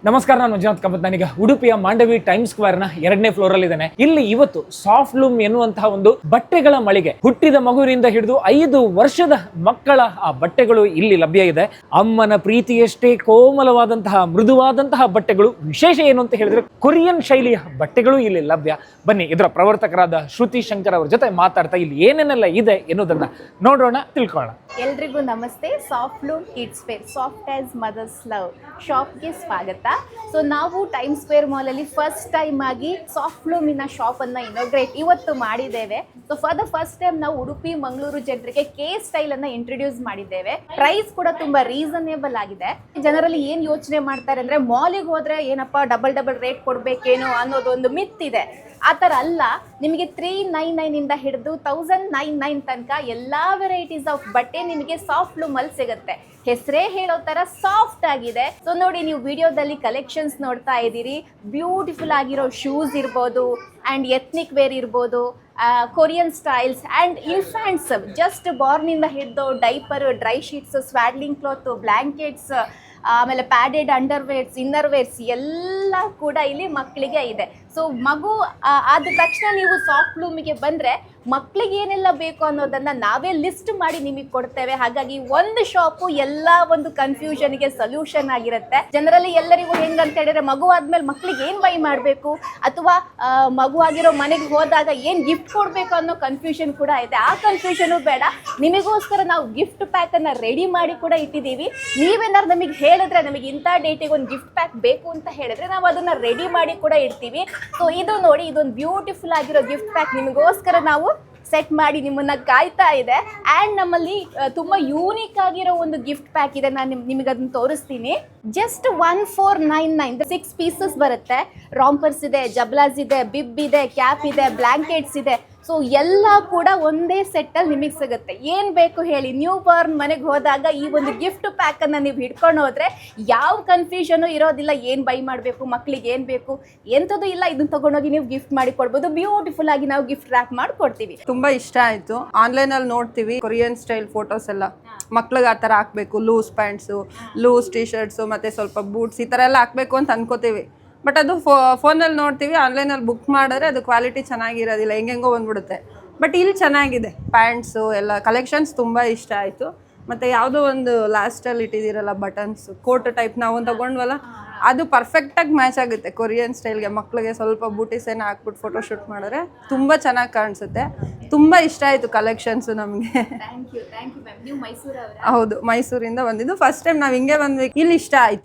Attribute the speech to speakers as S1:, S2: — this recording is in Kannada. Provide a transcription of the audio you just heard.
S1: ನಮಸ್ಕಾರ, ನಾನು ಮಂಜುನಾಥ್ ಕಾಮತ್. ನಾನೀಗ ಉಡುಪಿಯ ಮಾಂಡವಿ ಟೈಮ್ ಸ್ಕ್ವೇರ್ ನ 2ನೇ ಫ್ಲೋರ್ ಅಲ್ಲಿ ಇದ್ದೇನೆ. ಇಲ್ಲಿ ಇವತ್ತು ಸಾಫ್ಟ್ ಲೂಮ್ ಎನ್ನುವಂತಹ ಒಂದು ಬಟ್ಟೆಗಳ ಮಳಿಗೆ, ಹುಟ್ಟಿದ ಮಗುವಿನಿಂದ ಹಿಡಿದು 5 ವರ್ಷದ ಮಕ್ಕಳ ಆ ಬಟ್ಟೆಗಳು ಇಲ್ಲಿ ಲಭ್ಯ ಇದೆ. ಅಮ್ಮನ ಪ್ರೀತಿಯಷ್ಟೇ ಕೋಮಲವಾದಂತಹ ಮೃದುವಾದಂತಹ ಬಟ್ಟೆಗಳು. ವಿಶೇಷ ಏನು ಅಂತ ಹೇಳಿದ್ರೆ ಕೊರಿಯನ್ ಶೈಲಿಯ ಬಟ್ಟೆಗಳು ಇಲ್ಲಿ ಲಭ್ಯ. ಬನ್ನಿ, ಇದರ ಪ್ರವರ್ತಕರಾದ ಶ್ರುತಿ ಶಂಕರ್ ಅವರ ಜೊತೆ ಮಾತಾಡ್ತಾ ಇಲ್ಲಿ ಏನೇನೆಲ್ಲ ಇದೆ ಎನ್ನುವುದನ್ನ ನೋಡೋಣ, ತಿಳ್ಕೊಳ್ಳೋಣ.
S2: ಎಲ್ರಿಗೂ ನಮಸ್ತೆ. Soft loom kids wear, soft as mothers love ಶಾಪ್ಗೆ ಸ್ವಾಗತ. ಸೊ ನಾವು ಟೈಮ್ ಸ್ಕ್ವೇರ್ ಮಾಲಲ್ಲಿ ಫಸ್ಟ್ ಟೈಮ್ ಆಗಿ ಸಾಫ್ಟ್ ಲೂಮಿನ ಶಾಪನ್ನು ಇನಾಗ್ರೇಟ್ ಇವತ್ತು ಮಾಡಿದ್ದೇವೆ. So for the first time ನಾವು ಉಡುಪಿ ಮಂಗಳೂರು ಜನರಿಗೆ ಕೆ ಸ್ಟೈಲನ್ನು ಇಂಟ್ರೊಡ್ಯೂಸ್ ಮಾಡಿದ್ದೇವೆ. ಪ್ರೈಸ್ ಕೂಡ ತುಂಬ ರೀಸನೇಬಲ್ ಆಗಿದೆ. ಜನರಲ್ಲಿ ಏನು ಯೋಚನೆ ಮಾಡ್ತಾರೆ ಅಂದರೆ ಮಾಲಿಗೆ ಹೋದರೆ ಏನಪ್ಪ ಡಬಲ್ ರೇಟ್ ಕೊಡಬೇಕೇನೋ ಅನ್ನೋದೊಂದು ಮಿತ್ ಇದೆ. ಆ ಥರ ಅಲ್ಲ. ನಿಮಗೆ 399 ಇಂದ ಹಿಡಿದು 1099 ತನಕ ಎಲ್ಲ ವೆರೈಟೀಸ್ ಆಫ್ ಬಟ್ಟೆ ನಿಮಗೆ ಸಾಫ್ಟ್ ಲೂಮಲ್ಲಿ ಸಿಗುತ್ತೆ. ಹೆಸರೇ ಹೇಳೋ ಥರ ಸಾಫ್ಟ್ ಆಗಿದೆ. ಸೊ ನೋಡಿ, ನೀವು ವಿಡಿಯೋದಲ್ಲಿ ಕಲೆಕ್ಷನ್ಸ್ ನೋಡ್ತಾ ಇದ್ದೀರಿ. ಬ್ಯೂಟಿಫುಲ್ ಆಗಿರೋ ಶೂಸ್ ಇರ್ಬೋದು, ಆ್ಯಂಡ್ ಎತ್ನಿಕ್ ವೇರ್ ಇರ್ಬೋದು, Korean styles and infants, just ಬಾರ್ನಿಂದ ಹಿಡಿದು diaper, dry sheets, swaddling cloth, blankets, ಆಮೇಲೆ ಪ್ಯಾಡೆಡ್ ಅಂಡರ್ವೇರ್ಸ್, ಇನ್ನರ್ ವೇರ್ಸ್ ಎಲ್ಲ ಕೂಡ ಇಲ್ಲಿ ಮಕ್ಕಳಿಗೆ ಇದೆ. ಸೊ ಮಗು ಆದ ತಕ್ಷಣ ನೀವು ಸಾಫ್ಟ್ ಲೂಮಿಗೆ ಬಂದರೆ ಮಕ್ಕಳಿಗೆ ಏನೆಲ್ಲ ಬೇಕು ಅನ್ನೋದನ್ನು ನಾವೇ ಲಿಸ್ಟ್ ಮಾಡಿ ನಿಮಗೆ ಕೊಡ್ತೇವೆ. ಹಾಗಾಗಿ ಒಂದು ಶಾಪು ಎಲ್ಲ ಒಂದು ಕನ್ಫ್ಯೂಷನ್ಗೆ ಸೊಲ್ಯೂಷನ್ ಆಗಿರುತ್ತೆ. ಜನರಲ್ಲಿ ಎಲ್ಲರಿಗೂ ಹೆಂಗಂತ ಹೇಳಿದ್ರೆ ಮಗು ಆದಮೇಲೆ ಮಕ್ಕಳಿಗೆ ಏನು ಬೈ ಮಾಡಬೇಕು, ಅಥವಾ ಮಗು ಆಗಿರೋ ಮನೆಗೆ ಹೋದಾಗ ಏನು ಗಿಫ್ಟ್ ಕೊಡಬೇಕು ಅನ್ನೋ ಕನ್ಫ್ಯೂಷನ್ ಕೂಡ ಇದೆ. ಆ ಕನ್ಫ್ಯೂಷನು ಬೇಡ. ನಿಮಗೋಸ್ಕರ ನಾವು ಗಿಫ್ಟ್ ಪ್ಯಾಕನ್ನು ರೆಡಿ ಮಾಡಿ ಕೂಡ ಇಟ್ಟಿದ್ದೀವಿ. ನೀವೇನಾದ್ರು ನಮಗೆ ಹೇಳಿದ್ರೆ, ನಮಗೆ ಇಂಥ ಡೇಟಿಗೆ ಒಂದು ಗಿಫ್ಟ್ ಪ್ಯಾಕ್ ಬೇಕು ಅಂತ ಹೇಳಿದ್ರೆ ನಾವು ಅದನ್ನು ರೆಡಿ ಮಾಡಿ ಕೂಡ ಇಡ್ತೀವಿ. ಸೊ ಇದು ನೋಡಿ, ಇದೊಂದು ಬ್ಯೂಟಿಫುಲ್ ಆಗಿರೋ ಗಿಫ್ಟ್ ಪ್ಯಾಕ್ ನಿಮಗೋಸ್ಕರ ನಾವು ಸೆಟ್ ಮಾಡಿ ನಿಮ್ಮನ್ನ ಕಾಯ್ತಾ ಇದೆ. ಆ್ಯಂಡ್ ನಮ್ಮಲ್ಲಿ ತುಂಬ ಯೂನಿಕ್ ಆಗಿರೋ ಒಂದು ಗಿಫ್ಟ್ ಪ್ಯಾಕ್ ಇದೆ. ನಾನು ನಿಮಗೆ ಅದನ್ನು ತೋರಿಸ್ತೀನಿ. ಜಸ್ಟ್ 1499 6 ಪೀಸಸ್ ಬರುತ್ತೆ. ರಾಂಪರ್ಸ್ ಇದೆ, ಜಬ್ಲಾಸ್ ಇದೆ, ಬಿಬ್ ಇದೆ, ಕ್ಯಾಪ್ ಇದೆ, ಬ್ಲ್ಯಾಂಕೆಟ್ಸ್ ಇದೆ. ಸೊ ಎಲ್ಲ ಕೂಡ ಒಂದೇ ಸೆಟ್ಟಲ್ಲಿ ನಿಮಗೆ ಸಿಗುತ್ತೆ. ಏನು ಬೇಕು ಹೇಳಿ, ನ್ಯೂ ಬಾರ್ನ್ ಮನೆಗೆ ಹೋದಾಗ ಈ ಒಂದು ಗಿಫ್ಟ್ ಪ್ಯಾಕನ್ನು ನೀವು ಹಿಡ್ಕೊಂಡು ಹೋದರೆ ಯಾವ ಕನ್ಫ್ಯೂಷನು ಇರೋದಿಲ್ಲ. ಏನು ಬೈ ಮಾಡಬೇಕು, ಮಕ್ಕಳಿಗೆ ಏನು ಬೇಕು, ಎಂಥದ್ದು ಇಲ್ಲ. ಇದನ್ನು ತೊಗೊಂಡೋಗಿ ನೀವು ಗಿಫ್ಟ್ ಮಾಡಿ ಕೊಡ್ಬೋದು. ಬ್ಯೂಟಿಫುಲ್ ಆಗಿ ನಾವು ಗಿಫ್ಟ್ ರ್ಯಾಪ್ ಮಾಡಿ ಕೊಡ್ತೀವಿ.
S3: ತುಂಬ ಇಷ್ಟ ಆಯಿತು. ಆನ್ಲೈನಲ್ಲಿ ನೋಡ್ತೀವಿ ಕೊರಿಯನ್ ಸ್ಟೈಲ್ ಫೋಟೋಸ್ ಎಲ್ಲ, ಮಕ್ಳಿಗೆ ಆ ಥರ ಹಾಕಬೇಕು. Loose pants, loose T shirts, ಮತ್ತು ಸ್ವಲ್ಪ ಬೂಟ್ಸ್, ಈ ಥರ ಎಲ್ಲ ಹಾಕಬೇಕು ಅಂತ ಅನ್ಕೋತೀವಿ. ಬಟ್ ಅದು ಫೋನಲ್ಲಿ ನೋಡ್ತೀವಿ, ಆನ್ಲೈನಲ್ಲಿ ಬುಕ್ ಮಾಡಿದ್ರೆ ಅದು ಕ್ವಾಲಿಟಿ ಚೆನ್ನಾಗಿರೋದಿಲ್ಲ, ಹೆಂಗೆಂಗೋ ಬಂದ್ಬಿಡುತ್ತೆ. ಬಟ್ ಇಲ್ಲಿ ಚೆನ್ನಾಗಿದೆ. ಪ್ಯಾಂಟ್ಸು ಎಲ್ಲ ಕಲೆಕ್ಷನ್ಸ್ ತುಂಬ ಇಷ್ಟ ಆಯಿತು. ಮತ್ತು ಯಾವುದೋ ಒಂದು ಲಾಸ್ಟಲ್ಲಿ ಇಟ್ಟಿದ್ದೀರಲ್ಲ ಬಟನ್ಸು, ಕೋಟ್ ಟೈಪ್ ನಾವು ತೊಗೊಂಡ್ವಲ್ಲ, ಅದು ಪರ್ಫೆಕ್ಟಾಗಿ ಮ್ಯಾಚ್ ಆಗುತ್ತೆ ಕೊರಿಯನ್ ಸ್ಟೈಲ್ಗೆ. ಮಕ್ಕಳಿಗೆ ಸ್ವಲ್ಪ ಬೂಟೀಸೇನ ಹಾಕ್ಬಿಟ್ಟು ಫೋಟೋಶೂಟ್ ಮಾಡಿದ್ರೆ ತುಂಬ ಚೆನ್ನಾಗಿ ಕಾಣಿಸುತ್ತೆ. ತುಂಬ ಇಷ್ಟ ಆಯಿತು ಕಲೆಕ್ಷನ್ಸು ನಮಗೆ.
S2: Thank you ma'am. ನೀವು ಮೈಸೂರವರಾ?
S3: ಹೌದು, ಮೈಸೂರಿಂದ ಬಂದಿದ್ದು. ಫಸ್ಟ್ ಟೈಮ್ ನಾವು ಹಿಂಗೆ ಬಂದ್ವಿ, ಇಲ್ಲಿ ಇಷ್ಟ ಆಯಿತು.